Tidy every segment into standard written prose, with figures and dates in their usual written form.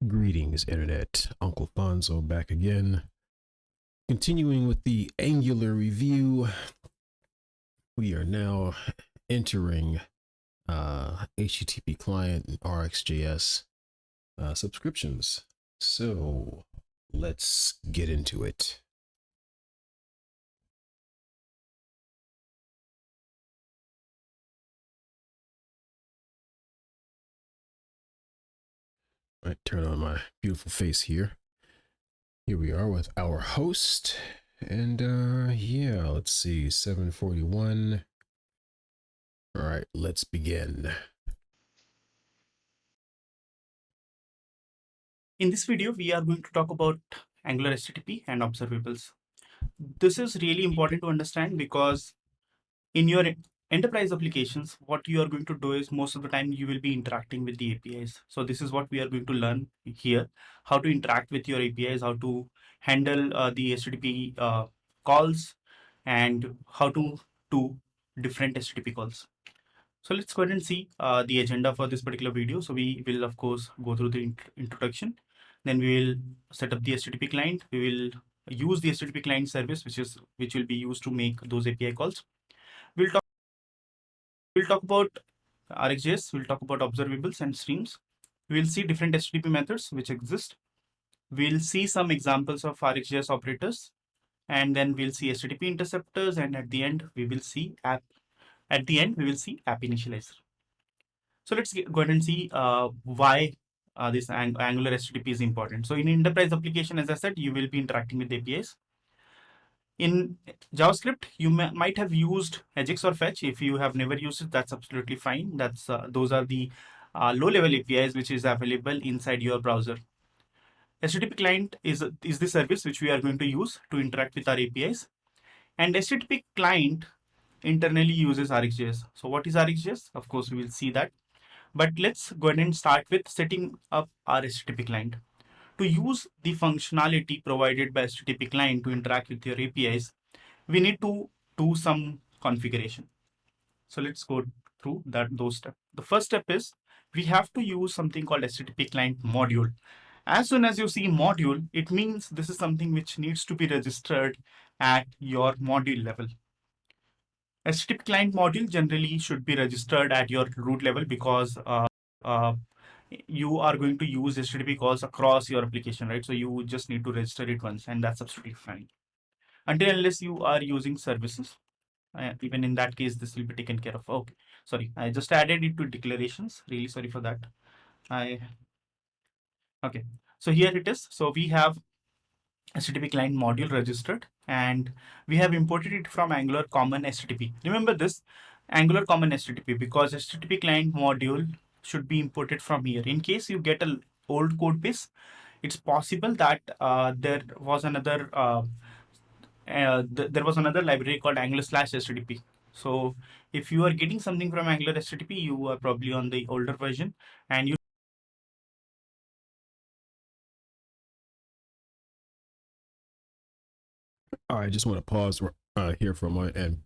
Greetings, Internet. Uncle Fonzo back again. Continuing with the Angular review, we are now entering HttpClient and RxJS subscriptions. So let's get into it. All right, turn on my beautiful face here. Here we are with our host. And yeah, let's see, 741. All right, let's begin. In this video, we are going to talk about Angular HTTP and observables. This is really important to understand because in your enterprise applications, what you are going to do is most of the time you will be interacting with the APIs. So this is what we are going to learn here, how to interact with your APIs, how to handle the HTTP calls, and how to do different HTTP calls. So let's go ahead and see the agenda for this particular video. So we will, of course, go through the introduction. Then we will set up the HTTP client. We will use the HTTP client service, which will be used to make those API calls. We'll talk about RxJS. We'll talk about observables and streams. We'll see different HTTP methods which exist. We'll see some examples of RxJS operators, and then we'll see HTTP interceptors. And at the end, we will see app. At the end, we will see app initializer. So let's go ahead and see why this Angular HTTP is important. So in enterprise application, as I said, you will be interacting with APIs. In JavaScript, you might have used Ajax or Fetch. If you have never used it, that's absolutely fine. Those are the low-level APIs which is available inside your browser. HTTP client is the service which we are going to use to interact with our APIs. And HTTP client internally uses RxJS. So what is RxJS? Of course, we will see that. But let's go ahead and start with setting up our HTTP client. To use the functionality provided by HTTP client to interact with your APIs, we need to do some configuration. So let's go through those steps. The first step is we have to use something called HTTP client module. As soon as you see module, it means this is something which needs to be registered at your module level. HTTP client module generally should be registered at your root level because you are going to use HTTP calls across your application, right? So you just need to register it once, and that's absolutely fine. Until unless you are using services, even in that case, this will be taken care of. Okay, sorry, I just added it to declarations. Really sorry for that. Okay, so here it is. So we have HTTP client module registered, and we have imported it from Angular Common HTTP. Remember this, Angular Common HTTP, because HTTP client module should be imported from here. In case you get an old code base, it's possible that there was another library called Angular/HTTP. So if you are getting something from Angular HTTP, you are probably on the older version, and you All right, I just want to pause here for a moment and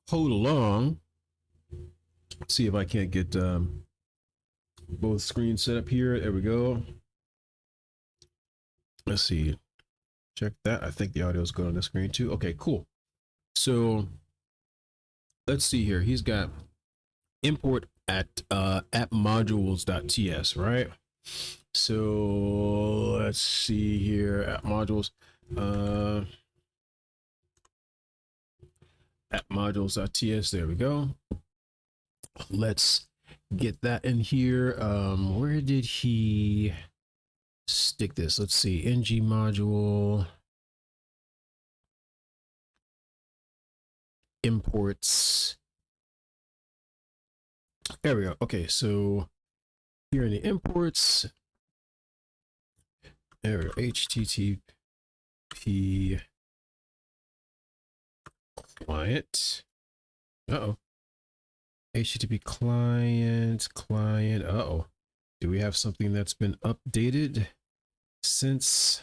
hold along. See if I can't get both screens set up here. There we go. Let's see. Check that. I think the audio is good on the screen too. Okay, cool. So let's see here. He's got import at appmodules.ts, right? So let's see here. App modules. Appmodules.ts. There we go. Let's get that in here. Where did he stick this? Let's see. ng module imports. There we go. Okay, so here in the imports, there we go. HTTP client. Uh-oh. HTTP client. Uh-oh. Do we have something that's been updated since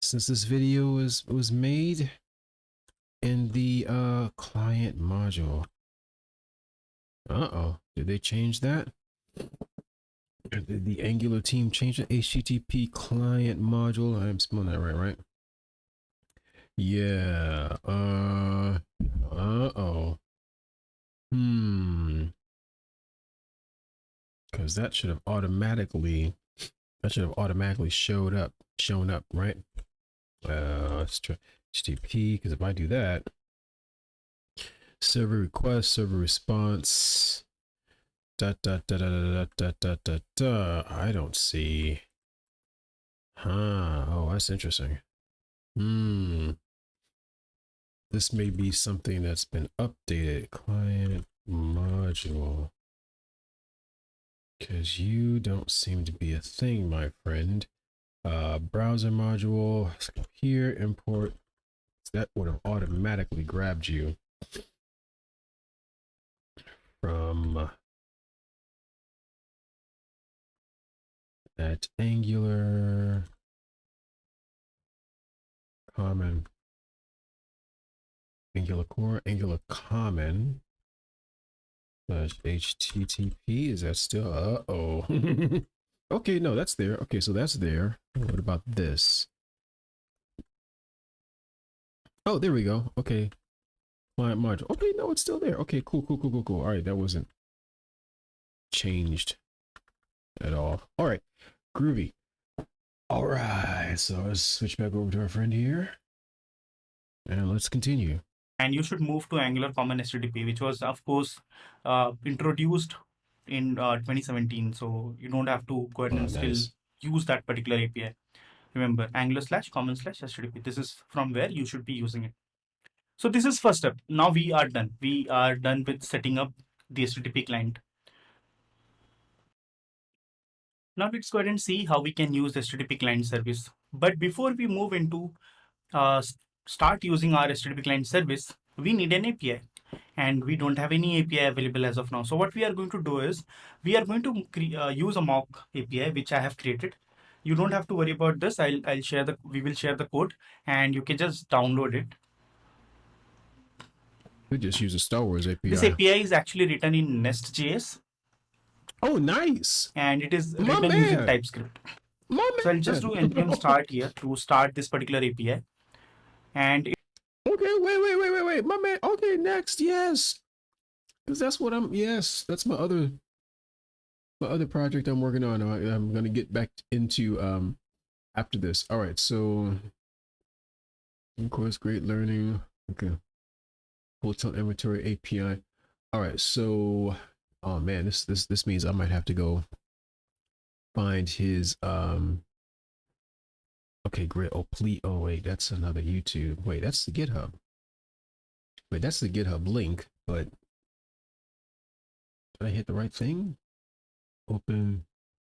this video was made in the client module? Uh-oh. Did they change that? The Angular team changed the HTTP client module. I'm spelling that right? Yeah. Uh-oh. Because that should have automatically shown up, right? Let's try HTTP, because if I do that, server request, server response, I don't see. Huh. Oh, that's interesting. This may be something that's been updated. Client module. Because you don't seem to be a thing, my friend. Browser module. Let's go here, import. That would have automatically grabbed you from that Angular common. Angular core, Angular common. HTTP. Is that still? Uh-oh. Okay, no, that's there. Okay, so that's there. What about this? Oh, there we go. Okay. Client module. Okay, no, it's still there. Okay, cool. All right, that wasn't changed at all. All right, groovy. All right, so let's switch back over to our friend here. And let's continue. And you should move to Angular Common HTTP, which was, of course, introduced in 2017. So you don't have to go ahead and still Nice. use that particular API. Remember, Angular/common/HTTP. This is from where you should be using it. So this is first step. Now we are done. We are done with setting up the HTTP client. Now let's go ahead and see how we can use the HTTP client service. But before we move into uh, start using our HTTP client service, we need an API. And we don't have any API available as of now. So what we are going to do is we are going to use a mock API which I have created. You don't have to worry about this. We will share the code and you can just download it. We just use a Star Wars API. This API is actually written in Nest.js. Oh, nice. And it is written using TypeScript. So I'll just do npm start here to start this particular API. And okay, wait, my man. Okay, next, yes, because that's what yes, that's my other project I'm working on. I'm gonna get back into after this. All right, so of course, great learning. Okay, hotel inventory API. All right, so oh man, this means I might have to go find his okay, great. Oh please, oh wait, that's another YouTube. Wait, that's the GitHub. Wait, that's the GitHub link, but did I hit the right thing? Open.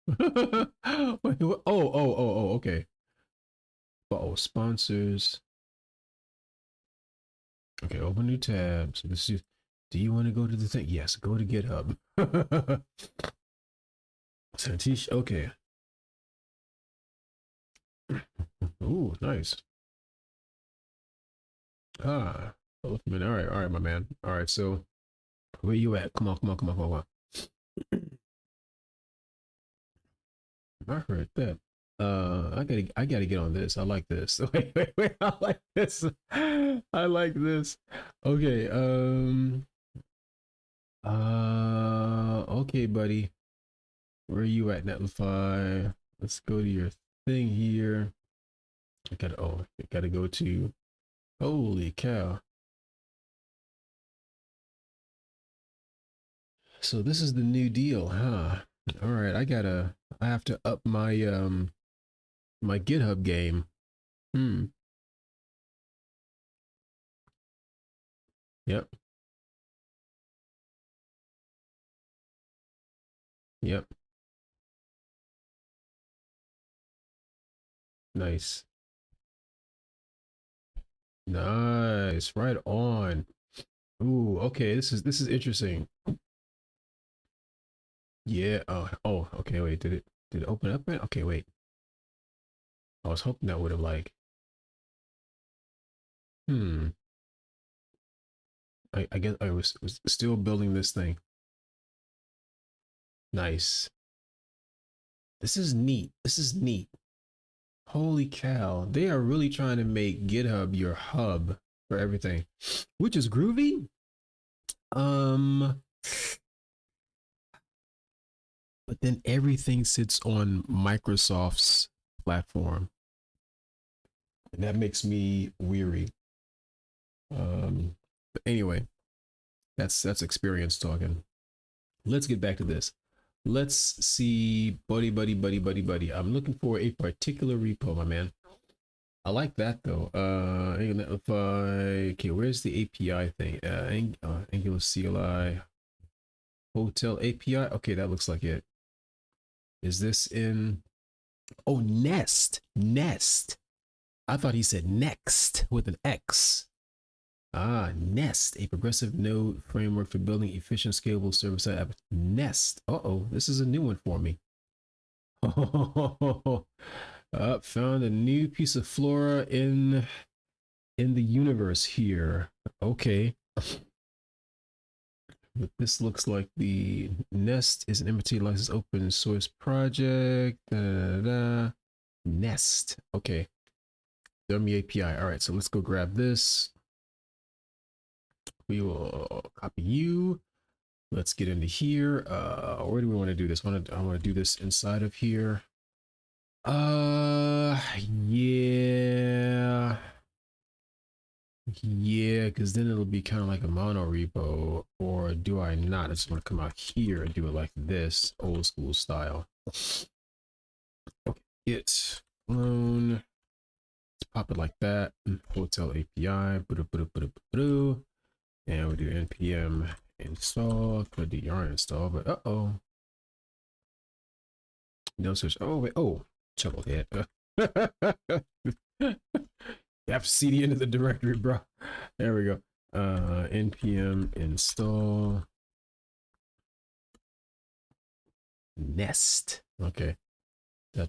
Wait, what? Oh, okay. Oh, sponsors. Okay, open new tab. So this is, do you want to go to the thing? Yes, go to GitHub. Satish, okay. Ooh, nice. Ah, all right, my man. All right, so where you at? Come on. I heard that. I gotta get on this. I like this. Wait, I like this. I like this. Okay, okay, buddy. Where are you at, Netlify? Let's go to your thing here. I gotta go to, holy cow. So this is the new deal, huh? All right, I have to up my, my GitHub game. Yep. Yep. Nice. Nice. Right on. Ooh, okay. This is interesting. Yeah. Okay. Wait, did it open up? Okay, wait. I was hoping that would have like, I guess I was still building this thing. Nice. This is neat. This is neat. Holy cow. They are really trying to make GitHub your hub for everything, which is groovy. But then everything sits on Microsoft's platform. And that makes me weary. But anyway, that's experience talking. Let's get back to this. Let's see, buddy. I'm looking for a particular repo, my man. I like that though. If okay, where's the API thing? Angular CLI hotel API. Okay, that looks like it. Is this in? Oh, Nest. I thought he said next with an X. Ah, Nest, a progressive node framework for building efficient, scalable server-side apps. Nest. Uh-oh, this is a new one for me. Found a new piece of flora in the universe here. Okay. But this looks like the Nest is an MIT licensed open source project. Nest. Okay. Dummy API. All right, so let's go grab this. We will copy you. Let's get into here. Where do we want to do this? I want to do this inside of here. Yeah, because then it'll be kind of like a mono repo. Or do I not? I just want to come out here and do it like this, old school style. Okay, git clone. Let's pop it like that. Hotel API. And we do npm install. Could do yarn install, but no search. Oh wait. Oh, chucklehead. You have to cd into the directory, bro. There we go. Npm install Nest. Okay. All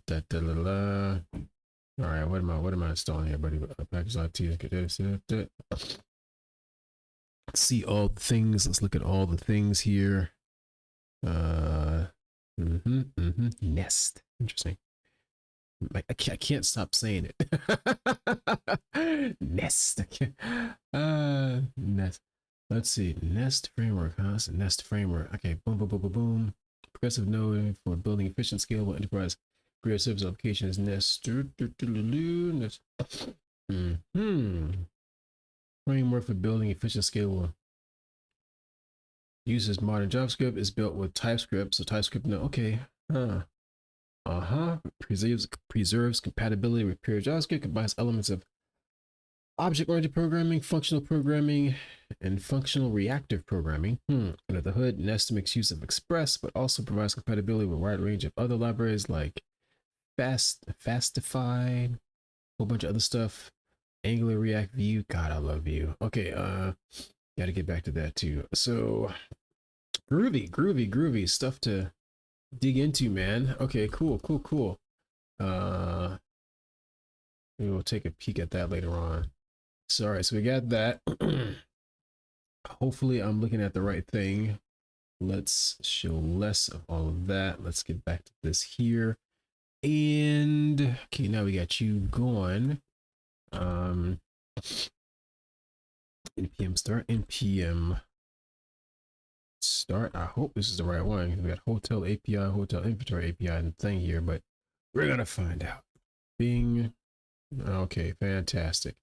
right. What am I installing here, buddy? Package IT. Let's see all the things. Let's look at all the things here. Nest. Interesting. I can't stop saying it. Nest. Nest. Let's see. Nest framework, huh? It's a Nest framework. Okay. Boom. Progressive node for building efficient, scalable enterprise creative service applications. Nest. Nest. Framework for building efficient, scalable. Uses modern JavaScript. Is built with TypeScript. So TypeScript. No. Okay. Preserves compatibility with pure JavaScript, combines elements of object-oriented programming, functional programming, and functional reactive programming. Under the hood, Nest makes use of Express, but also provides compatibility with a wide range of other libraries like Fastify, a whole bunch of other stuff. Angular, React, Vue. God, I love Vue. Okay, gotta get back to that too. So groovy stuff to dig into, man. Okay, cool. We will take a peek at that later on. So, all right, so we got that. Hopefully I'm looking at the right thing. Let's show less of all of that. Let's get back to this here. And okay, now we got you going. npm start. I hope this is the right one. We got hotel API, hotel inventory API and thing here, but we're gonna find out. Bing. Okay, fantastic.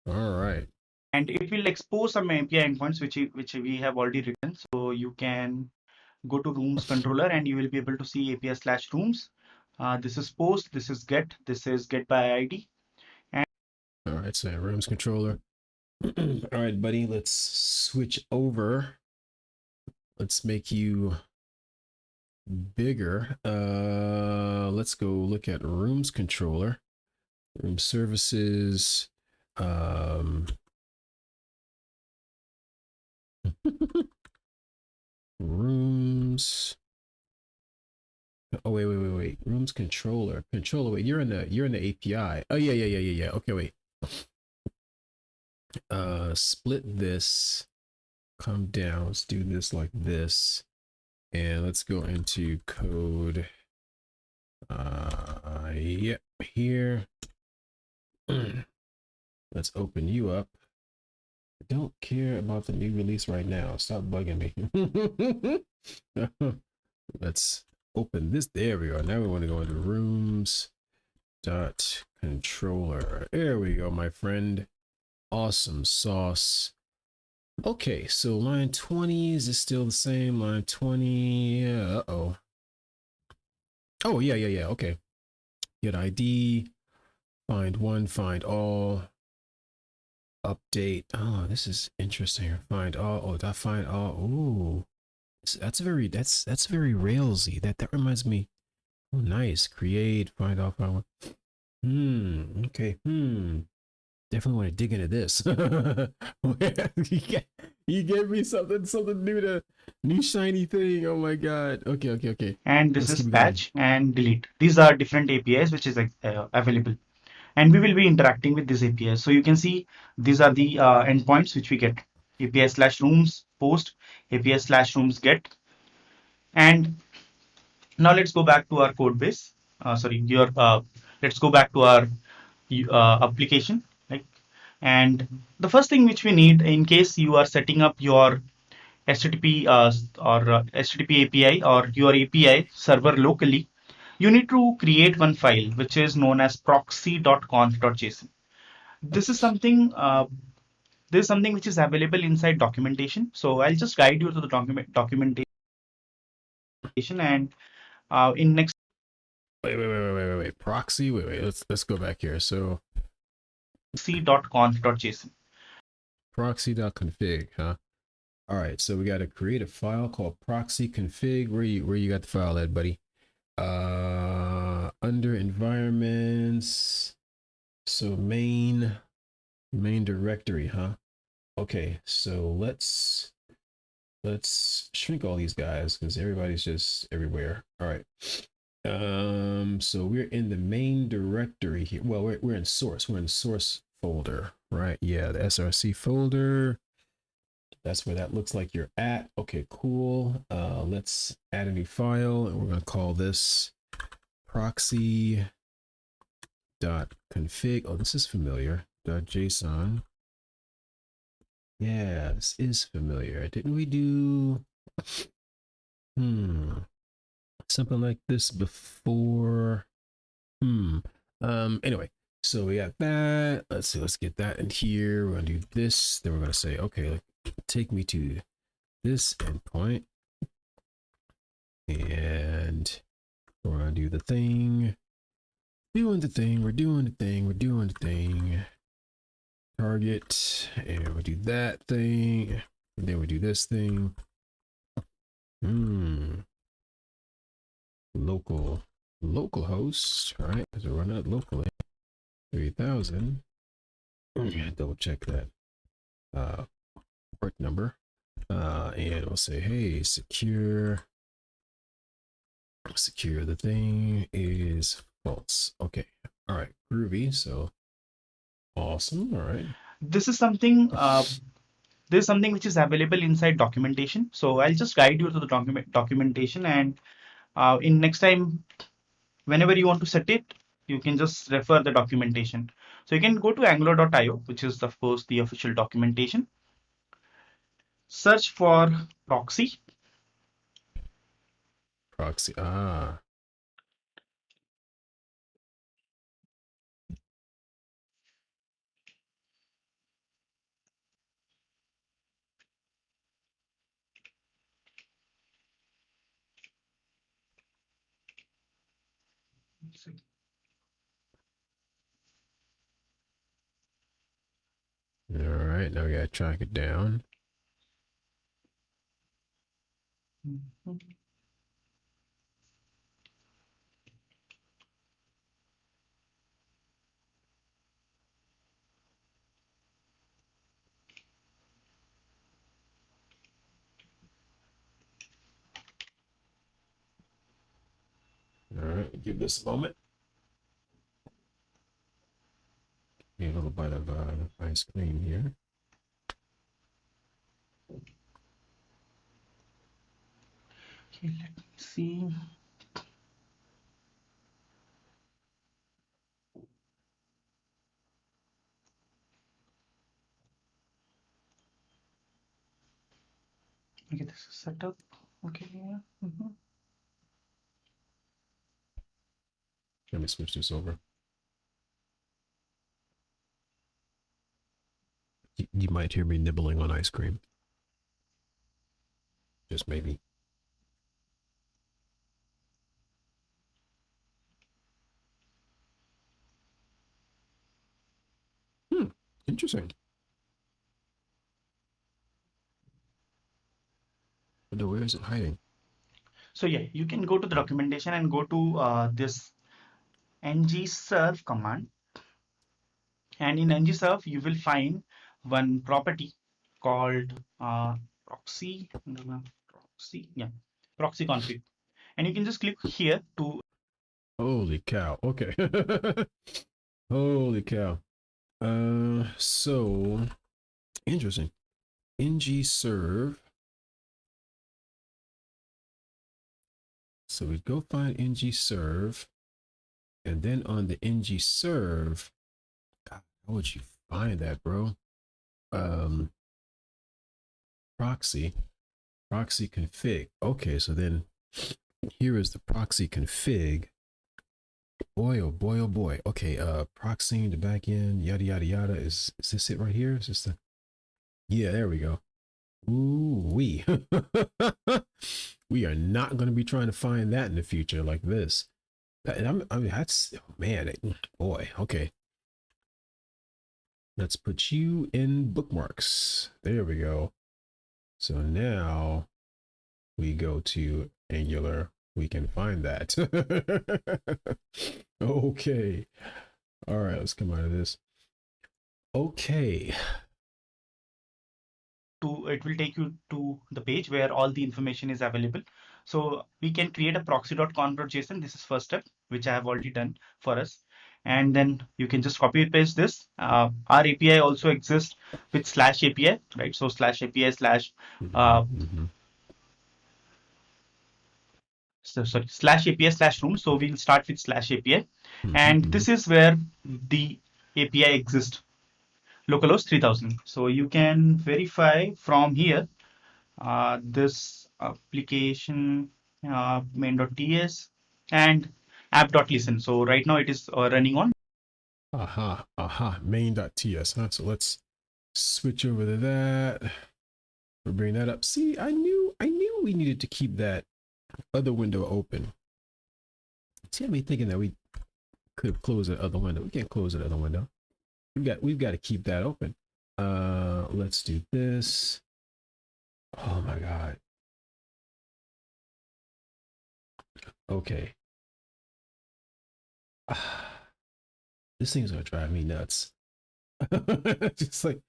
All right. And it will expose some API endpoints which we have already written. So you can go to rooms controller and you will be able to see API/rooms. This is post, this is get by ID. All right, so rooms controller. All right, buddy, let's switch over. Let's make you bigger. Let's go look at rooms controller, room services. Rooms. Oh wait. Rooms controller. Wait, you're in the API. Oh yeah. Okay, wait. Split this. Come down. Let's do this like this. And let's go into code. Yep, here. Let's open you up. I don't care about the new release right now. Stop bugging me. Let's open this. There we go. Now we want to go into rooms dot controller. There we go, my friend. Awesome sauce. Okay, so line 20, is this still the same? Line 20, yeah, uh-oh. Oh, yeah, okay. Get ID, find one, find all, update. Oh, this is interesting. Find all, oh, that find all, ooh. That's very Railsy. That reminds me. Oh, nice. Create, find all, find one. Okay, definitely want to dig into this. You gave me something new new shiny thing. Oh my god. Okay. And this Let's is keep going. patch and delete. These are different APIs which is available, and we will be interacting with these APIs. So you can see these are the endpoints which we get: API slash rooms post, API slash rooms get. And now let's go back to our code base. Let's go back to our application. Right? And the first thing which we need in case you are setting up your HTTP HTTP API or your API server locally, you need to create one file which is known as proxy.conf.json. This is something which is available inside documentation. So I'll just guide you to the documentation, and in next Wait. Proxy. Wait. Let's go back here. So proxy.conf.json. proxy.config, huh? All right. So we got to create a file called proxy config. Where you got the file at, buddy? Under environments. So main directory, huh? Okay. So let's shrink all these guys because everybody's just everywhere. All right. So we're in the main directory here. Well, we're in source. We're in source folder, right? Yeah, the src folder. That's where that looks like you're at. Okay, cool. Let's add a new file, and we're gonna call this proxy dot config. Oh, this is familiar. .json. Yeah, this is familiar. Didn't we do something like this before? Anyway, so we got that. Let's see, let's get that in here. We're gonna do this, then we're gonna say, okay, take me to this endpoint, and we're gonna do the thing. We're doing the thing. Target, and we do that thing, and then we do this thing. Local host. All right, so run that locally. 3000. Double check that port number. And we'll say, hey, secure the thing is false. Okay. All right. Groovy. So awesome. All right. This is something which is available inside documentation. So I'll just guide you to the documentation, and in next time, whenever you want to set it, you can just refer the documentation. So you can go to angular.io, which is of course the official documentation. Search for proxy. Proxy. Ah. All right. Now we gotta track it down. All right. Give this a moment. Need a little bite of ice cream here. Okay, let me see. Okay, this is set up. Okay, yeah. Let me switch this over. You might hear me nibbling on ice cream. Just maybe. Interesting. But where is it hiding? So yeah, you can go to the documentation and go to this ngserve command, and in ngserve you will find one property called proxy proxy config, and you can just click here to Holy cow. Okay. Holy cow. So interesting. Ngserve. So we go find ngserve, and then on the ngserve, God, how would you find that, bro? Um, proxy config. Okay, so then here is the proxy config. Boy, oh boy, oh boy. Okay, proxying the back end, yada yada yada. Is this it right here? Is this the? Yeah, there we go. Ooh, we we are not going to be trying to find that in the future like this. I mean, that's, oh, man, boy. Okay, let's put you in bookmarks. There we go. So now we go to Angular. We can find that. Okay. All right, let's come out of this. Okay. it will take you to the page where all the information is available. So we can create a proxy.convert.json. This is first step, which I have already done for us. And then you can just copy paste this. Our API also exists with slash API, right? So slash API slash sorry, slash API slash room. So we'll start with slash API. And this is where the API exists, localhost 3000. So you can verify from here this application main.ts and app.listen. So right now it is running on. Main.ts, huh? So let's switch over to that. We'll bring that up. See, I knew we needed to keep that other window open. See, I me thinking that we could have closed that other window. We can't close that other window. We've got to keep that open. Let's do this. Oh my god. Okay. This thing's gonna drive me nuts. Just like,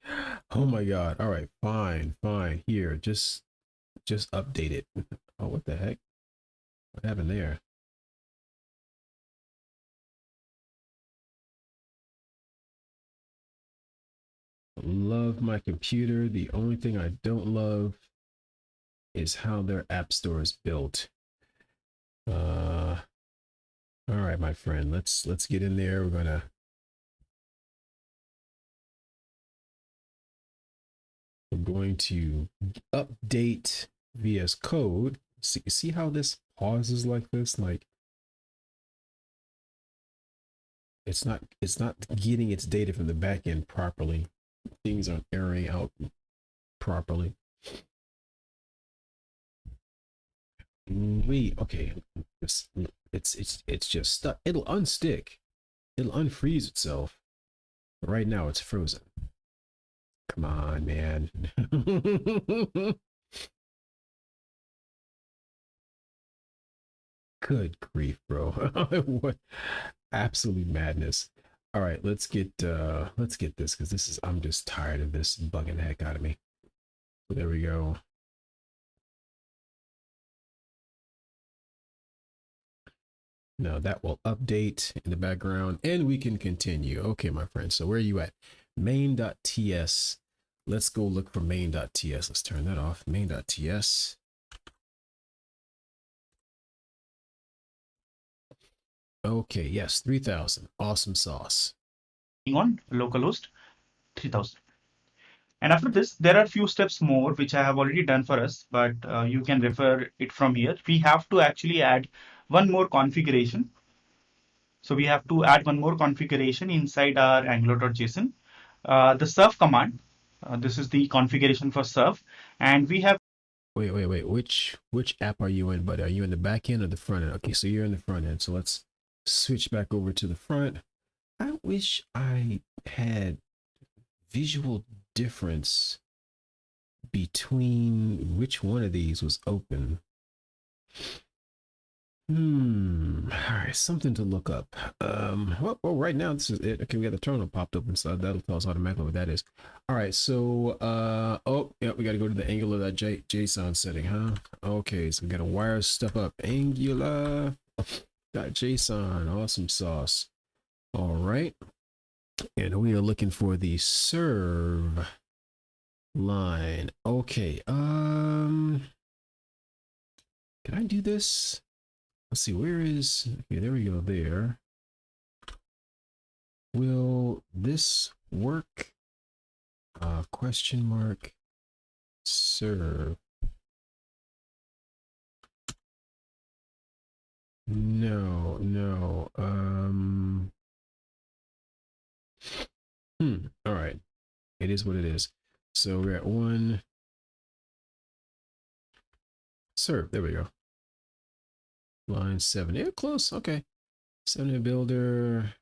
oh my god. All right, fine. Here, just update it. Oh, what the heck? What happened there? Love my computer. The only thing I don't love is how their app store is built. All right, my friend. Let's get in there. We're going to update VS Code. See how this pauses like this? Like it's not getting its data from the back end properly. Things aren't airing out properly. Okay. It's just stuck. It'll unstick. It'll unfreeze itself. But right now it's frozen. Come on, man. Good grief, bro. What absolute madness. All right, let's get this, because this is, I'm just tired of this bugging the heck out of me. So there we go. Now that will update in the background and we can continue. Okay, my friend. So where are you at? Main.ts. Let's go look for main.ts. Let's turn that off. Main.ts. Okay, yes, 3000. Awesome sauce. On localhost 3000. And after this, there are a few steps more which I have already done for us, but you can refer it from here. We have to actually add one more configuration. So we have to add one more configuration inside our angular.json. The serve command, this is the configuration for serve, and we have. Wait. Which app are you in, buddy? Are you in the back end or the front end? Okay, so you're in the front end. So let's switch back over to the front. I wish I had visual difference between which one of these was open. All right, something to look up. Well, right now this is it. Okay, we got the terminal popped up and stuff. That'll tell us automatically what that is. All right, so oh yeah, we got to go to the angular.json setting, huh? Okay, so we got to wire stuff up. Angular.json, awesome sauce. All right, and we are looking for the serve line. Okay, can I do this? Let's see, where is, okay, there we go, there. Will this work? Question mark, serve. No. All right, it is what it is. So we're at one, serve, there we go. Line 7, yeah, close, okay. 7 builder,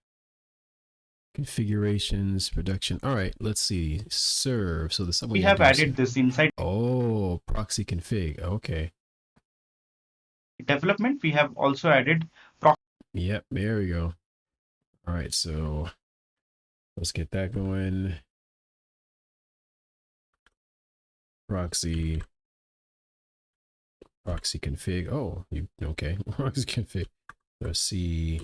configurations, production. All right, let's see, serve. So the We have added this inside. Oh, proxy config, okay. Development, we have also added proxy. Yep, there we go. All right, so let's get that going. Proxy config. Oh, you okay? Proxy config. Let's see.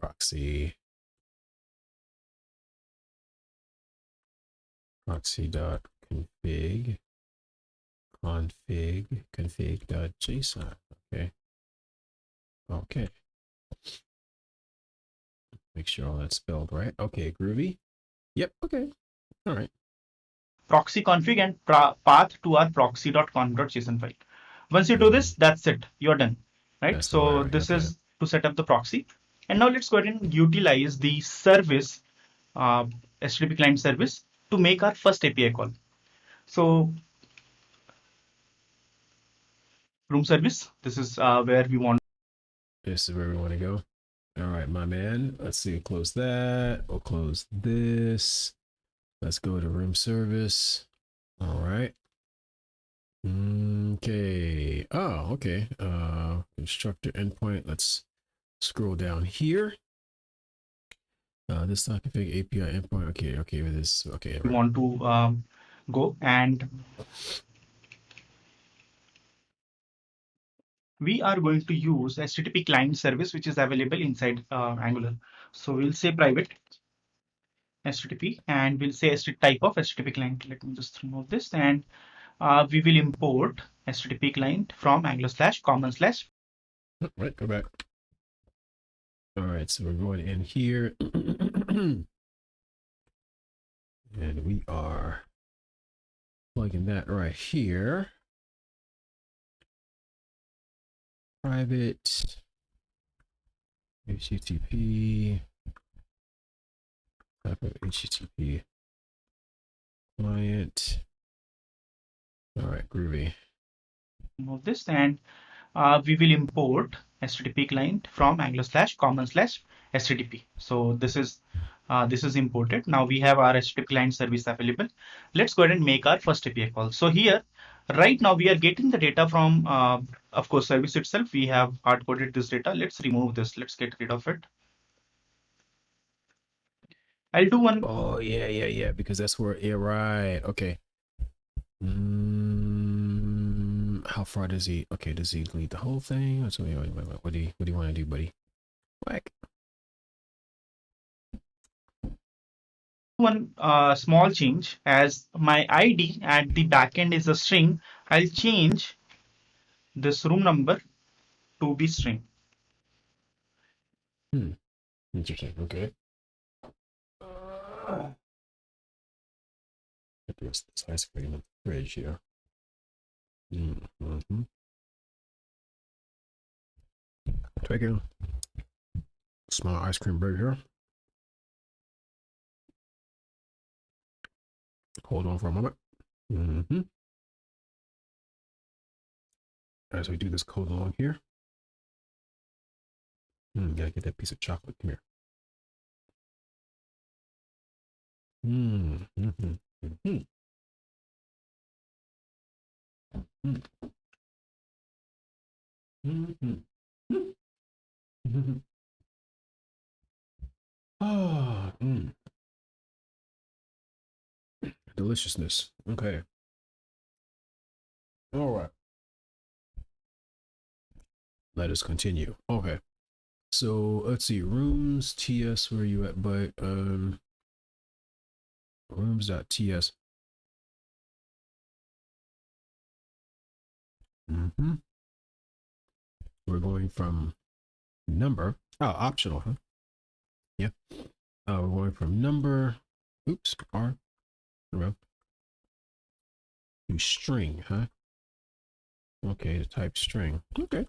Proxy dot config dot json. Okay. Make sure all that's spelled right. Okay, groovy. Yep. Okay. All right. Proxy config and path to our proxy.conf.json file. Once you do this, that's it. You're done, right? That's So this is to set up the proxy. And now let's go ahead and utilize the service, HTTP client service, to make our first API call. So room service, this is where we want. This is where we want to go. All right, my man. Let's see. Close that. We'll close this. Let's go to room service. All right. Okay. Oh, okay. Instructor endpoint. Let's scroll down here. This not config API endpoint. Okay. With this. Okay. We want to go, and we are going to use HTTP client service, which is available inside Angular. So we'll say private HTTP, and we'll say type of HTTP client. Let me just remove this, and we will import HTTP client from angular/common/. Right, go back. All right, so we're going in here. And we are plugging that right here. Private HTTP. Type of HTTP client. All right, groovy. Remove this, and we will import HTTP client from angular/common/HTTP. So this is imported. Now we have our HTTP client service available. Let's go ahead and make our first API call. So here, right now we are getting the data from, of course, service itself. We have hard coded this data. Let's remove this. Let's get rid of it. I'll do one. Oh yeah, because that's where, yeah, right. Okay. How far does he, okay, does he lead the whole thing? Wait, what do you want to do, buddy? Whack. One small change, as my ID at the backend is a string. I'll change this room number to be string. Interesting. Okay. Get the rest of this ice cream in the fridge here. Mm-hmm. Taking a small ice cream break here. Hold on for a moment. Mm-hmm. As we do this code along here. Gotta get that piece of chocolate. Come here. Mm-hmm. Mm-hmm. Mm-hmm. Mm-hmm. Ah, deliciousness. Okay. All right. Let us continue. Okay. So let's see. Rooms TS. Where are you at? But rooms.ts. Mm-hmm. We're going from number. Oh, optional, huh? Yeah. We're going from number. Oops. R. To string, huh? Okay, to type string. Okay.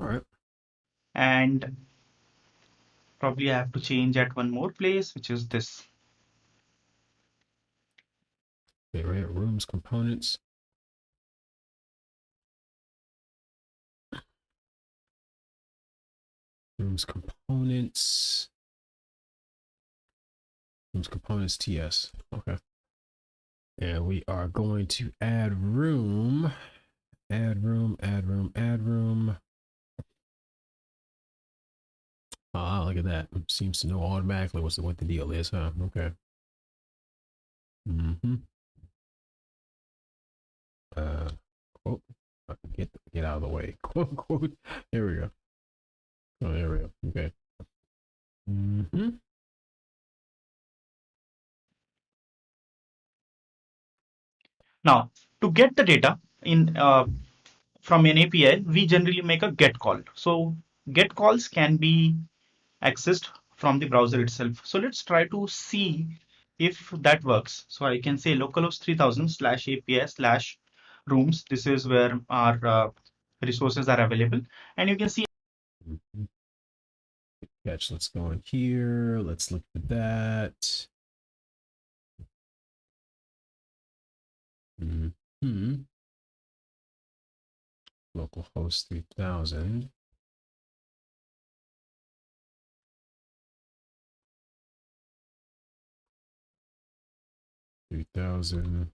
All right. And probably I have to change at one more place, which is this. Okay, right. Rooms components. Rooms components. Rooms components TS. Okay. And we are going to add room. Add room, add room, add room. Ah, look at that. Seems to know automatically what the deal is, huh? Okay. Mm-hmm. Quote. I can get out of the way. Quote, quote. There we go. Oh, there we go. Okay. Mm-hmm. Now, to get the data in from an API, we generally make a get call. So get calls can be accessed from the browser itself. So let's try to see if that works. So I can say localhost 3000 slash API slash rooms. This is where our resources are available. And you can see Mm-hmm. Catch. Let's go in here. Let's look at that. Mm-hmm. Localhost 3000. 3000.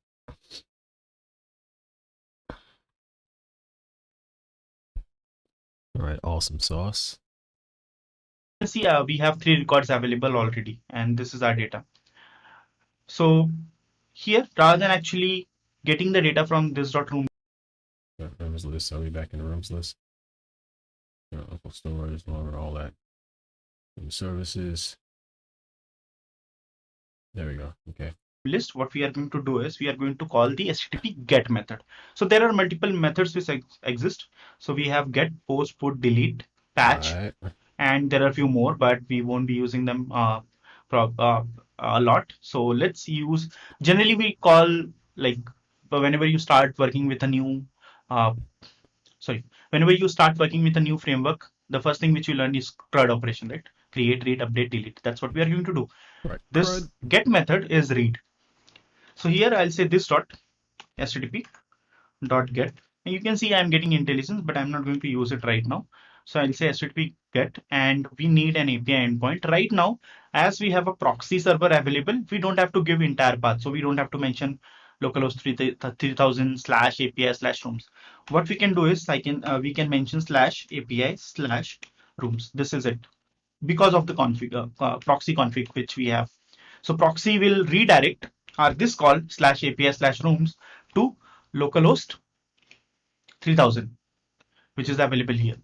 All right, awesome sauce. we have 3 records available already, and this is our data. So here, rather than actually getting the data from this.room, Rooms list. I'll be back in the rooms list. Local storage, longer, all that. And services. There we go. Okay. list, what we are going to do is we are going to call the HTTP get method. So there are multiple methods which exist. So we have get, post, put, delete, patch, All right. and there are a few more, but we won't be using them a lot. So let's use, generally we call like whenever you start working with a new, uh, whenever you start working with a new framework, the first thing which you learn is CRUD operation, right? Create, read, update, delete. That's what we are going to do. All right. This Crud. get method is read. So here I'll say this dot HTTP dot get, and you can see I'm getting intelligence, but I'm not going to use it right now. So I'll say HTTP get, and we need an API endpoint right now. As we have a proxy server available, we don't have to give entire path, so we don't have to mention localhost 3000 slash API slash rooms. What we can do is we can mention slash API slash rooms. This is it, because of the config proxy config which we have. So proxy will redirect this call slash API slash rooms to localhost 3000, which is available here,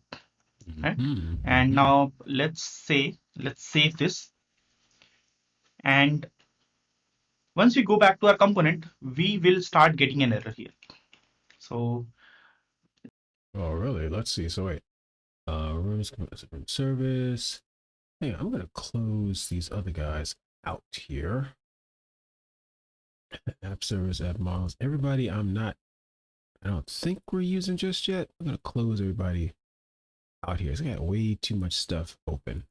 right? And now let's save this. And once we go back to our component, we will start getting an error here. So Oh, really? Let's see. So wait. Rooms service. Hey, I'm gonna close these other guys out here. App servers, app models. Everybody, I don't think we're using just yet. I'm gonna close everybody out here. It's got way too much stuff open.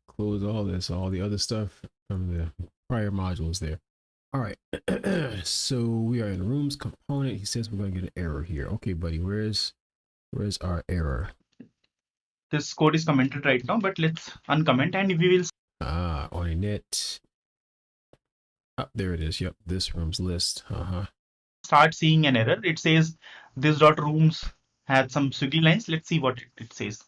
Close all this, all the other stuff from the prior modules there. All right. So we are in rooms component. He says we're going to get an error here. Okay, buddy, where's our error? This code is commented right now, but let's uncomment and we will On a net. Oh, there it is. Yep, this room's list. start seeing an error. It says this dot rooms had some squiggly lines. Let's see what it says.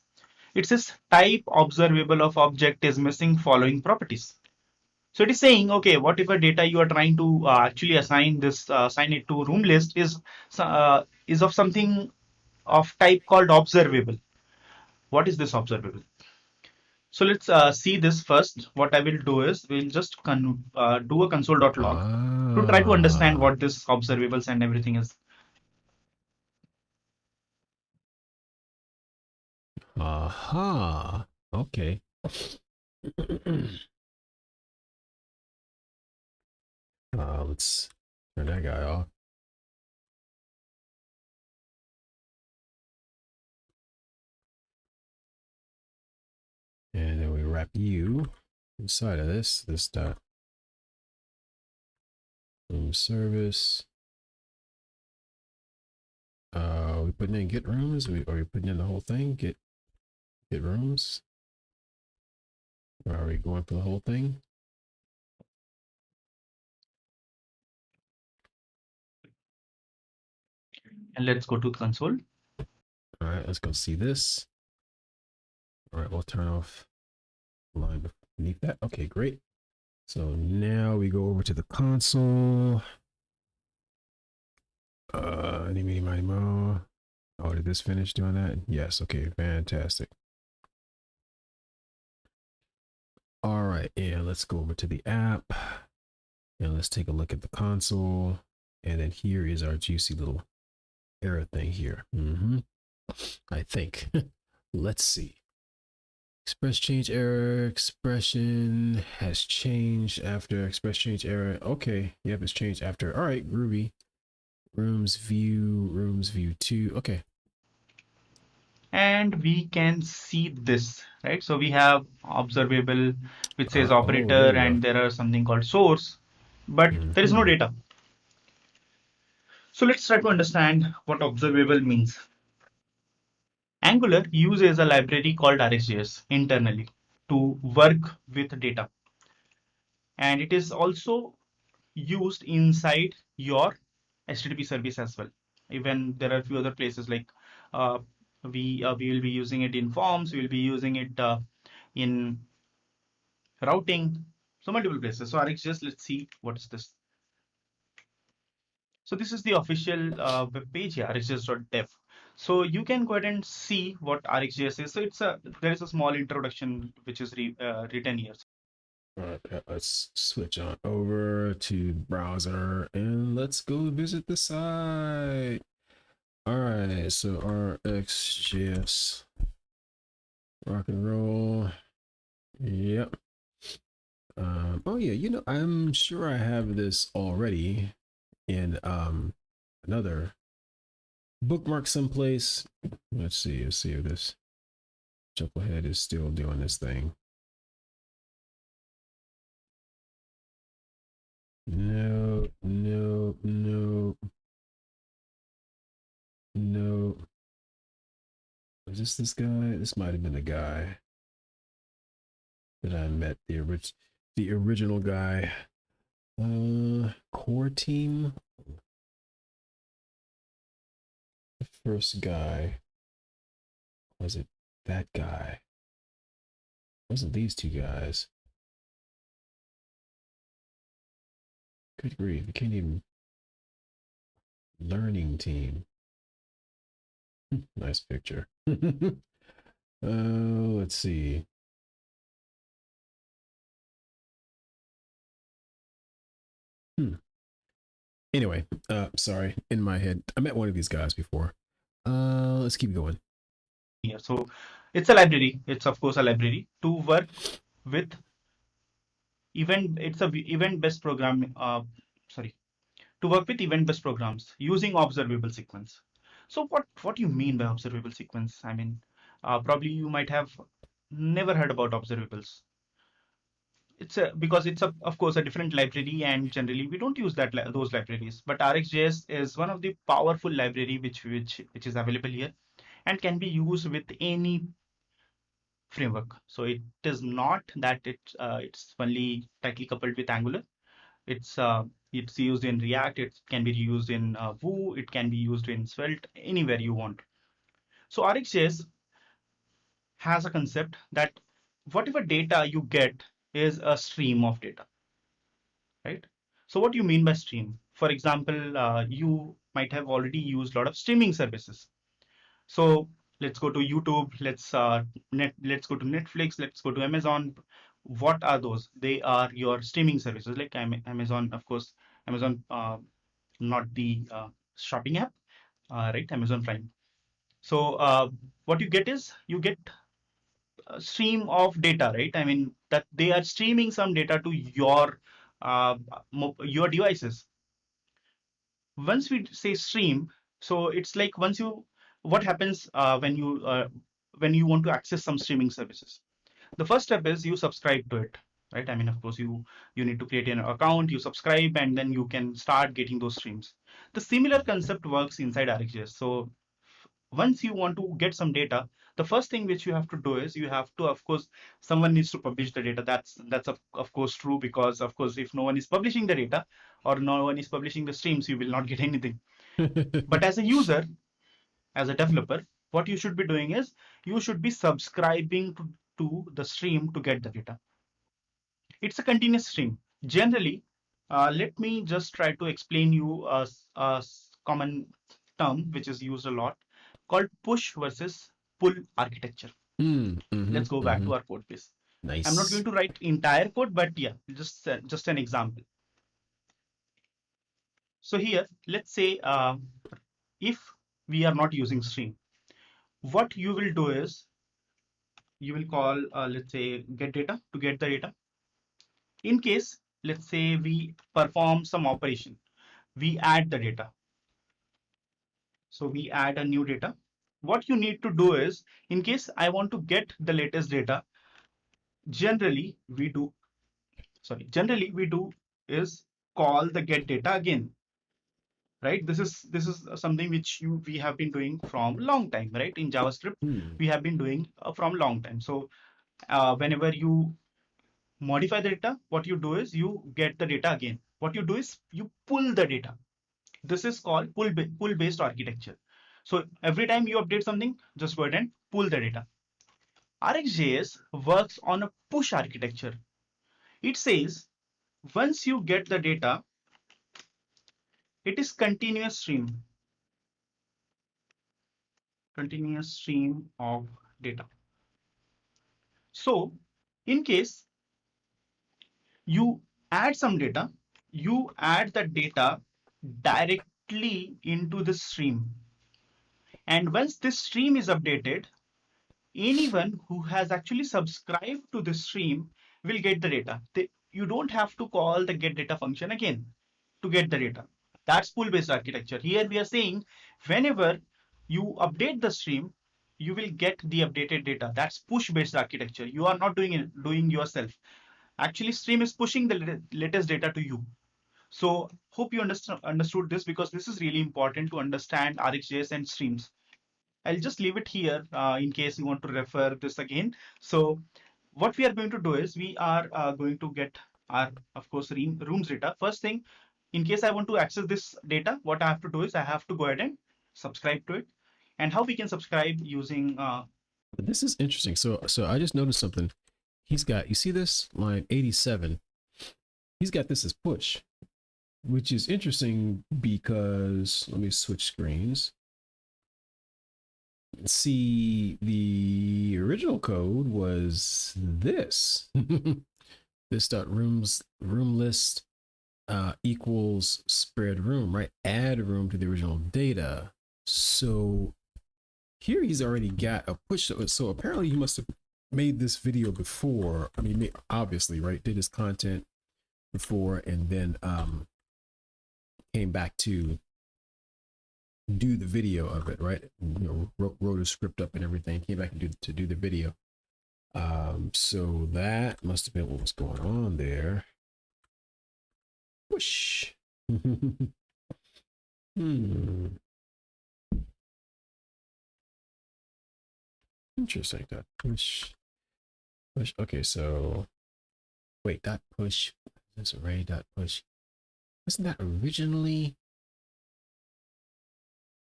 It says type observable of object is missing following properties. So it is saying, okay, whatever data you are trying to actually assign it to room list is of something of type called observable. What is this observable? So let's see this first. What I will do is we'll just do a console.log to try to understand what this observables and everything is. Okay. Let's turn that guy off. And then we wrap you inside of this dot room service. We putting in get rooms? Are we putting in the whole thing? Get rooms? Or are we going for the whole thing? And let's go to the console. All right, let's go see this. All right, we'll turn off the line beneath that. Okay, great. So now we go over to the console. Any, meeny, miny, mo. Oh, did this finish doing that? Yes. Okay, fantastic. All right, and let's go over to the app. And let's take a look at the console. And then here is our juicy little error thing here. I think. Let's see. Express change error. Expression has changed after express change error. Okay. Yep, it's changed after. All right, groovy. Rooms view 2. Okay. And we can see this, right? So we have observable, which says Oh, there operator, we go. and there are something called source, but there is no data. So let's try to understand what observable means. Angular uses a library called RxJS internally to work with data. And it is also used inside your HTTP service as well. Even there are a few other places like uh, we will be using it in forms, we will be using it in routing, so multiple places. So RxJS, let's see what is this. So this is the official web page here, rxjs.dev. So you can go ahead and see what RxJS is. So there is a small introduction which is written here. All right, let's switch on over to browser and let's go visit the site. All right, so RxJS, rock and roll. Yep. Oh yeah, I'm sure I have this already in another bookmark someplace. Let's see if this chucklehead is still doing this thing. No. Is this guy? This might have been the guy that I met, the original guy. Core team. The first guy. Was it that guy? Wasn't these two guys? Good grief, you can't even. Learning team. Nice picture. Let's see. Anyway, sorry, in my head, I met one of these guys before. Let's keep going. Here. So it's a library. It's of course a library to work with event-based program. Sorry, to work with event-based programs using observable sequence. So what do you mean by observable sequence? I mean, probably you might have never heard about observables. Because it's of course a different library, and generally we don't use those libraries. But RxJS is one of the powerful library which is available here and can be used with any framework. So it is not that it's only tightly coupled with Angular. It's used in React. It can be used in Vue. It can be used in Svelte, anywhere you want. So RxJS has a concept that whatever data you get is a stream of data, right? So what do you mean by stream? For example, you might have already used a lot of streaming services. So let's go to YouTube. Let's go to Netflix. Let's go to Amazon. What are those? They are your streaming services, like Amazon, of course. Amazon, not the shopping app, right? Amazon Prime. So what you get is you get a stream of data, right? I mean that they are streaming some data to uh, your devices. Once we say stream, so it's like what happens when you want to access some streaming services. The first step is you subscribe to it, right? I mean, of course, you need to create an account, you subscribe, and then you can start getting those streams. The similar concept works inside RxJS. So once you want to get some data, the first thing which you have to do is you have to, of course, someone needs to publish the data. That's of course true, because of course if no one is publishing the data or no one is publishing the streams, you will not get anything. But as a user, as a developer, what you should be doing is you should be subscribing to the stream to get the data. It's a continuous stream. Generally, let me just try to explain you a common term which is used a lot, called push versus pull architecture. Let's go back to our code base. I'm not going Nice. to write entire code, but yeah, just an example. So here, let's say if we are not using stream, what you will do is you will call, let's say, get data to get the data. In case, let's say we perform some operation, we add the data. So we add a new data. What you need to do is, in case I want to get the latest data, generally we do, generally we do is call the get data again, right? This is something which we have been doing from long time, right? In JavaScript, we have been doing from long time. So whenever you modify the data, what you do is you get the data again. What you do is you pull the data. This is called pull based architecture. So every time you update something, just go ahead and pull the data. RxJS works on a push architecture. It says once you get the data, it is continuous stream of data. So in case you add some data, you add the data directly into the stream. And once this stream is updated, anyone who has actually subscribed to the stream will get the data. You don't have to call the get data function again to get the data. That's pull based architecture. Here we are saying whenever you update the stream, you will get the updated data. That's push based architecture. You are not doing yourself. Actually, stream is pushing the latest data to you. So hope you understood this, because this is really important to understand RxJS and streams. I'll just leave it here in case you want to refer this again. So what we are going to do is we are going to get our, of course, rooms data. First thing, in case I want to access this data, what I have to do is I have to go ahead and subscribe to it. And how we can subscribe using But this is interesting. So I just noticed something. He's got, you see this line 87. He's got this as push, which is interesting because let me switch screens. See, the original code was this. This dot room list equals spread room, right? Add room to the original data. So here he's already got a push. So apparently he must have made this video before. I mean, obviously, right? Did his content before, and then came back to do the video of it, right? You know, wrote a script up and everything. Came back to do the video. So that must have been what was going on there. Whoosh. Interesting. Dot push. Push. Okay, so wait, dot push. This array dot push. Wasn't that originally?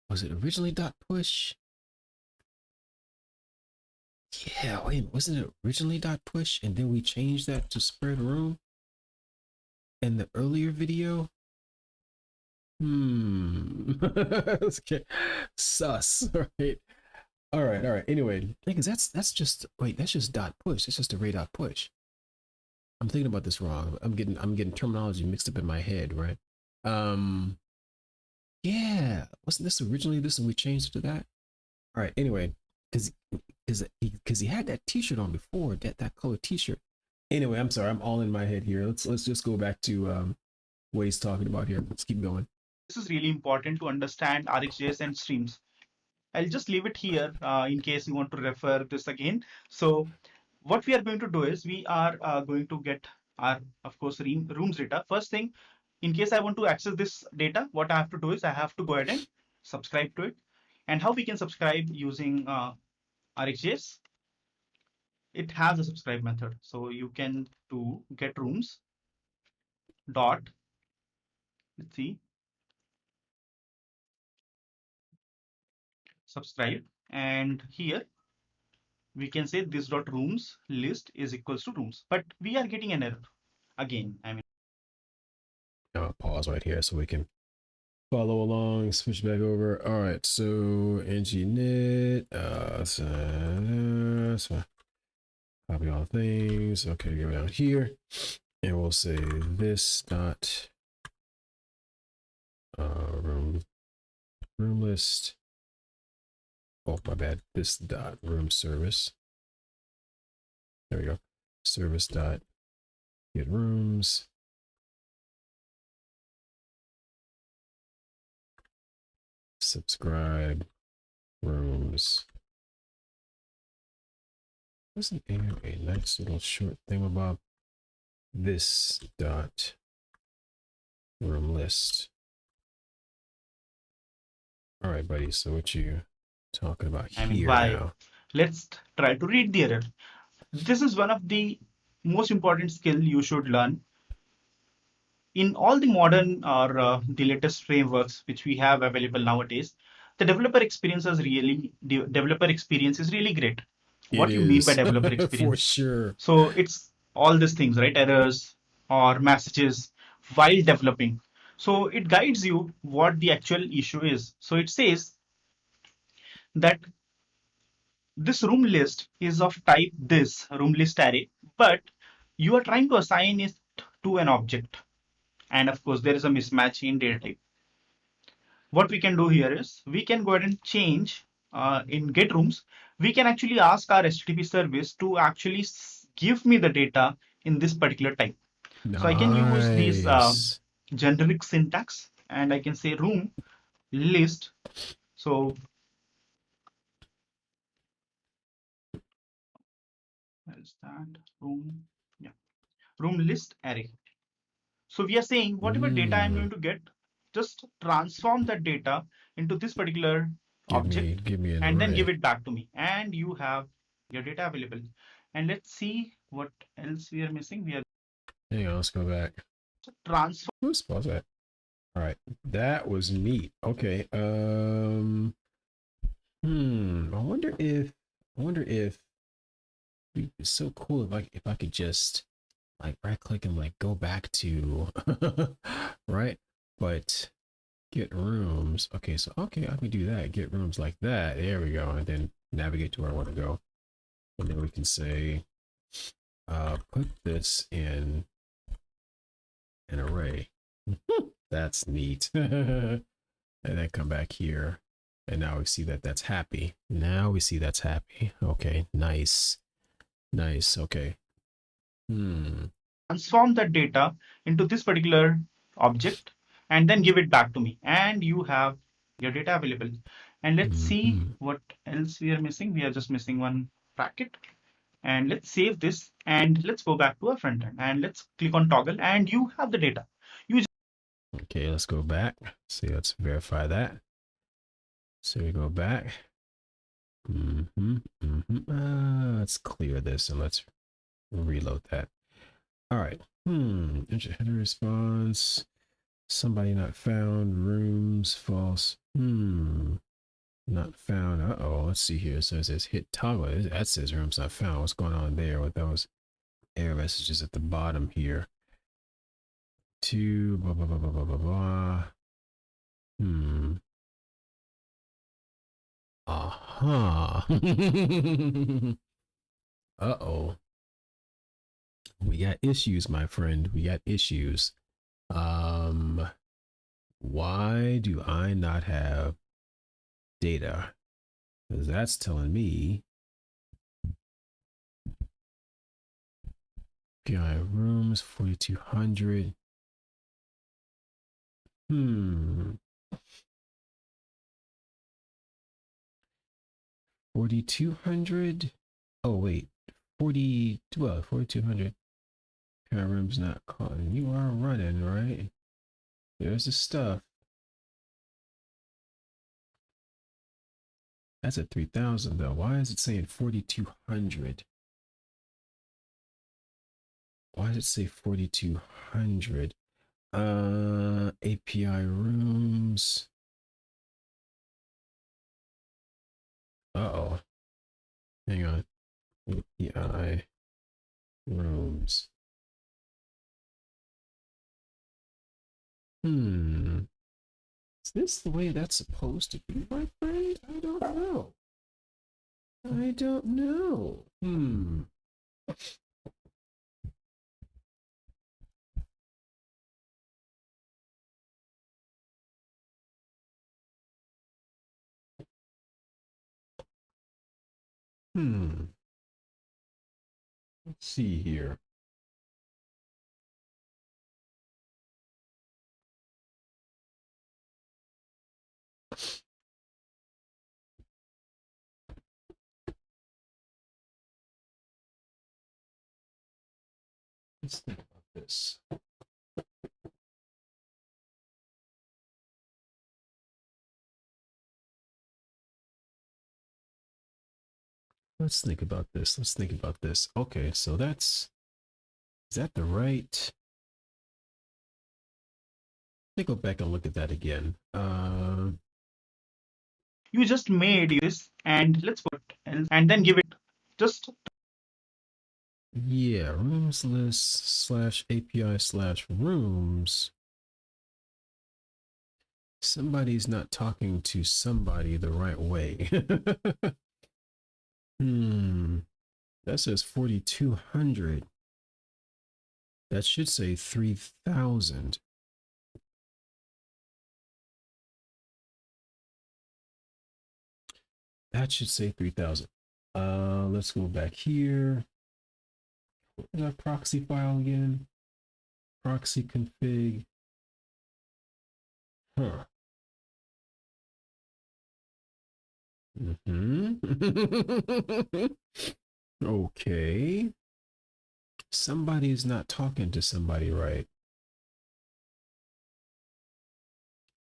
Was it originally dot push? Yeah, wait, wasn't it originally dot push and then we changed that to spread room in the earlier video? Okay. Sus. All right. Anyway, because that's just that's just dot push. It's just array dot push. I'm thinking about this wrong. I'm getting terminology mixed up in my head, right? Yeah, wasn't this originally this and we changed it to that? All right. Anyway, because he had that T-shirt on before, that color T-shirt. Anyway, I'm sorry, I'm all in my head here. Let's just go back to what he's talking about here. Let's keep going. This is really important to understand RxJS and streams. I'll just leave it here in case you want to refer this again. So what we are going to do is we are going to get our, of course, rooms data. First thing, in case I want to access this data, what I have to do is I have to go ahead and subscribe to it. And how we can subscribe using RxJS? It has a subscribe method. So you can do get rooms dot, let's see, subscribe. And here we can say this dot rooms list is equals to rooms, but we are getting an error again. I mean, I'll pause right here so we can follow along, switch back over. All right, so nginit, so copy all things. Okay, go down here, and we'll say this dot room list. Oh, my bad. This dot room service. There we go. Service dot get rooms. Subscribe rooms. Wasn't there a nice little short thing about this dot room list? All right, buddy. So what you talking about here now? Let's try to read the error. This is one of the most important skill you should learn. In all the modern or the latest frameworks which we have available nowadays, the developer experience is really great. What do you mean by developer experience? For sure. So it's all these things, right? Errors or messages while developing. So it guides you what the actual issue is. So it says that this room list is of type this room list array, but you are trying to assign it to an object. And of course, there is a mismatch in data type. What we can do here is we can go ahead and change in get rooms. We can actually ask our HTTP service to actually give me the data in this particular type. Nice. So I can use these generic syntax and I can say room list. So where is that room? Yeah, room list array. So we are saying whatever data I'm going to get, just transform that data into this particular object and then give it back to me. And you have your data available. And let's see what else we are missing. Hang on, let's go back. Transform. Oops, pause that. All right, that was neat. Okay. I wonder if it'd be so cool if I could just like right click and like go back to right, but get rooms. Okay, so okay, I can do that. Get rooms like that. There we go, and then navigate to where I want to go, and then we can say put this in an array. That's neat. And then come back here, and now we see that that's happy. Now we see that's happy. Okay, nice. Nice. Okay. Transform that data into this particular object and then give it back to me, and you have your data available. And let's see what else we are missing. We are just missing one bracket. And let's save this and let's go back to our front end and let's click on toggle and you have the data. Okay, let's go back. See, let's verify that. So we go back. Let's clear this and let's reload that. All right. Header response. Somebody not found. Rooms false. Not found. Uh-oh. Let's see here. So it says hit toggle. That says rooms not found. What's going on there with those error messages at the bottom here? Two blah blah blah blah blah blah blah. Uh-oh. We got issues, my friend. We got issues. Why do I not have data? Because that's telling me API rooms 4200. 4200. Oh wait, 4200. API rooms not calling. You are running, right? There's the stuff. That's at 3000 though. Why is it saying 4200? Why does it say 4200? API rooms. Uh-oh. Hang on. API rooms. Is this the way that's supposed to be, my friend? I don't know. I don't know. Let's see here. Let's think about this. Let's think about this. Let's think about this. Okay, so is that the right? Let me go back and look at that again. You just made this and let's put else and then give it just. Yeah, rooms list / API / rooms. Somebody's not talking to somebody the right way. That says 4200. That should say 3000. That should say 3000. Let's go back here. What is our proxy file again? Proxy config. Okay. Somebody's not talking to somebody right.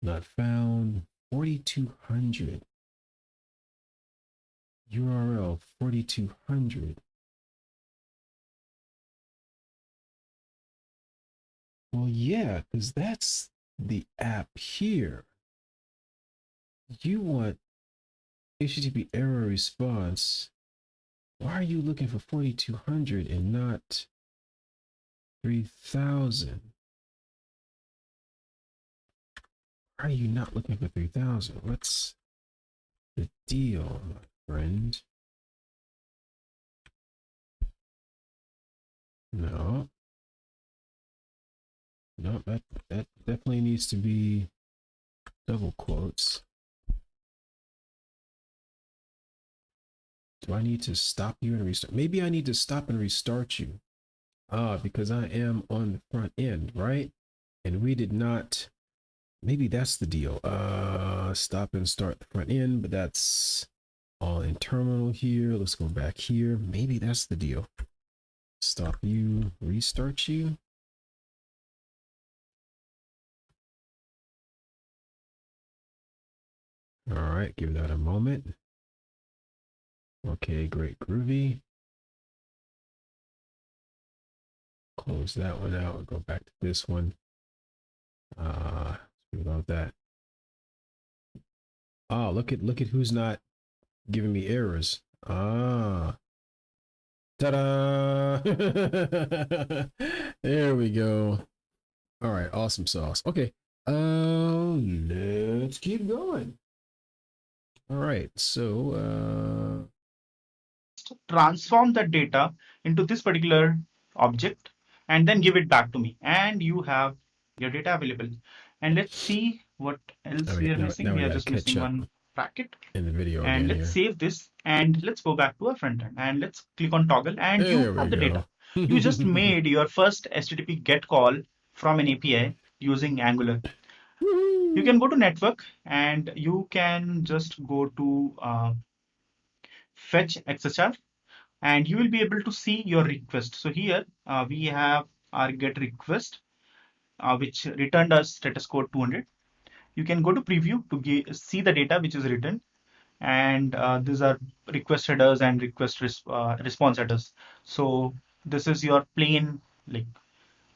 Not found. 4200. URL 4200. Well, yeah, because that's the app here. You want HTTP error response. Why are you looking for 4200 and not 3000? Why are you not looking for 3000? What's the deal, my friend? No. No, that definitely needs to be double quotes. Do I need to stop you and restart? Maybe I need to stop and restart you. Because I am on the front end, right? And we did not, maybe that's the deal. Stop and start the front end, but that's all in terminal here. Let's go back here. Maybe that's the deal. Stop you, restart you. All right, give that a moment. Okay, great, groovy. Close that one out. Go back to this one. About that. Oh, look at who's not giving me errors. Ta-da! There we go. All right, awesome sauce. Okay, let's keep going. All right, so transform that data into this particular object and then give it back to me, and you have your data available. And let's see what else we are missing. now We we are got to just catch missing up one bracket. in the video And again let's here. save this and let's go back to our front end and let's click on toggle, and There you we have the go. data. You just made your first HTTP GET call from an API using Angular. You can go to network and you can just go to fetch XHR, and you will be able to see your request. So here we have our get request, which returned us status code 200. You can go to preview to see the data which is written, and these are request headers and response headers. So this is your plain like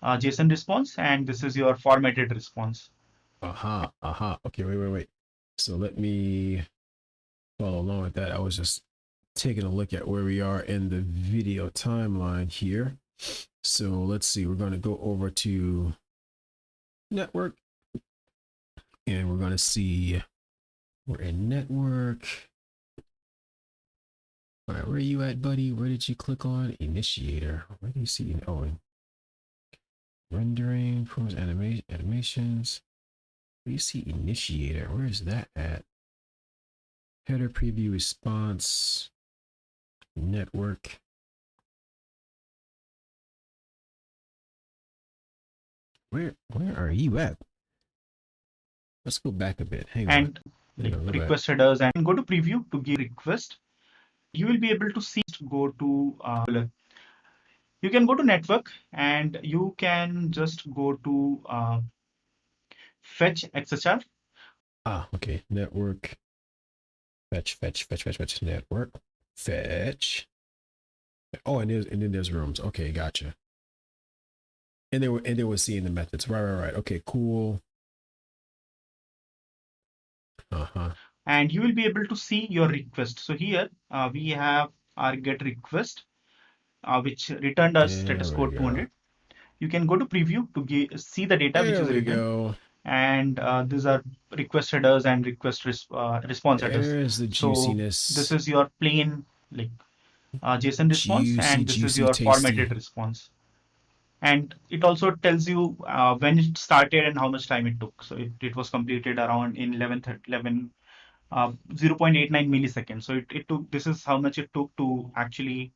JSON response, and this is your formatted response. Okay, wait. So let me follow along with that. I was just taking a look at where we are in the video timeline here. So let's see, we're going to go over to network and we're going to see we're in network. All right, where are you at, buddy? Where did you click on? Initiator. Where do you see? Oh, rendering, forms, animations. Where do you see initiator? Where is that at? Header, preview, response, network. Where are you at? Let's go back a bit. Hang on. And like request headers, and go to preview to give request. You will be able to see. Go to you can go to network and you can just go to fetch XHR. Okay. Network. Fetch. Network. Fetch. Oh, and then there's rooms. Okay, gotcha. And they were seeing the methods. Right. Okay, cool. And you will be able to see your request. So here we have our get request, which returned us status code 200. You can go to preview to see the data which is written, and these are request headers and response headers. There's the juiciness. So this is your plain like JSON response, and this is your tasty formatted response. And it also tells you when it started and how much time it took. So it was completed around in 0.89 milliseconds. So it took, this is how much it took to actually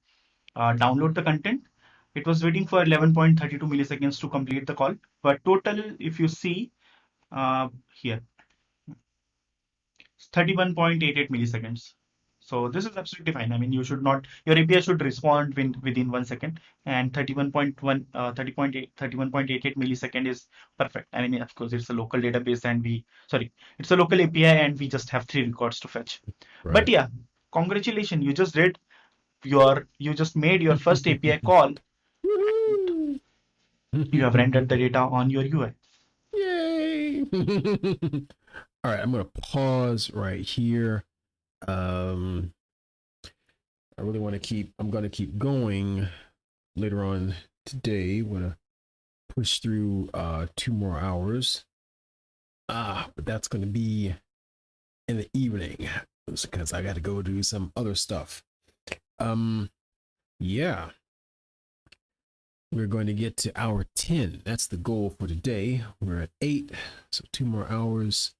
download the content. It was waiting for 11.32 milliseconds to complete the call. But total, if you see here, 31.88 milliseconds. So this is absolutely fine. I mean, you should not, your API should respond within 1 second, and 31.88 millisecond is perfect. I mean, of course, it's a local database and it's a local API and we just have 3 records to fetch. Right. But yeah, congratulations, you just made your first API call. You have rendered the data on your UI. Yay! All right, I'm going to pause right here. I really want to I'm going to keep going later on today. I'm going to push through 2 more hours. But that's going to be in the evening because I got to go do some other stuff. Yeah. We're going to get to hour 10. That's the goal for today. We're at 8, so 2 more hours.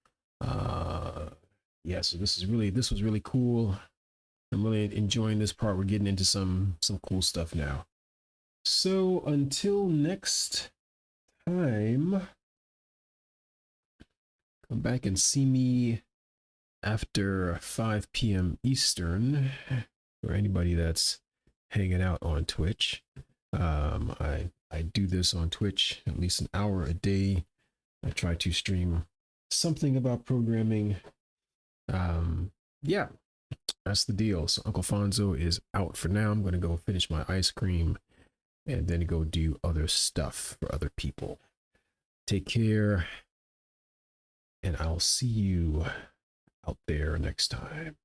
Yeah, so this was really cool. I'm really enjoying this part. We're getting into some cool stuff now. So until next time, come back and see me after 5 p.m. Eastern, for anybody that's hanging out on Twitch. I do this on Twitch at least an hour a day. I try to stream something about programming. Yeah, that's the deal. So Uncle Fonzo is out for now. I'm going to go finish my ice cream and then go do other stuff for other people. Take care, and I'll see you out there next time.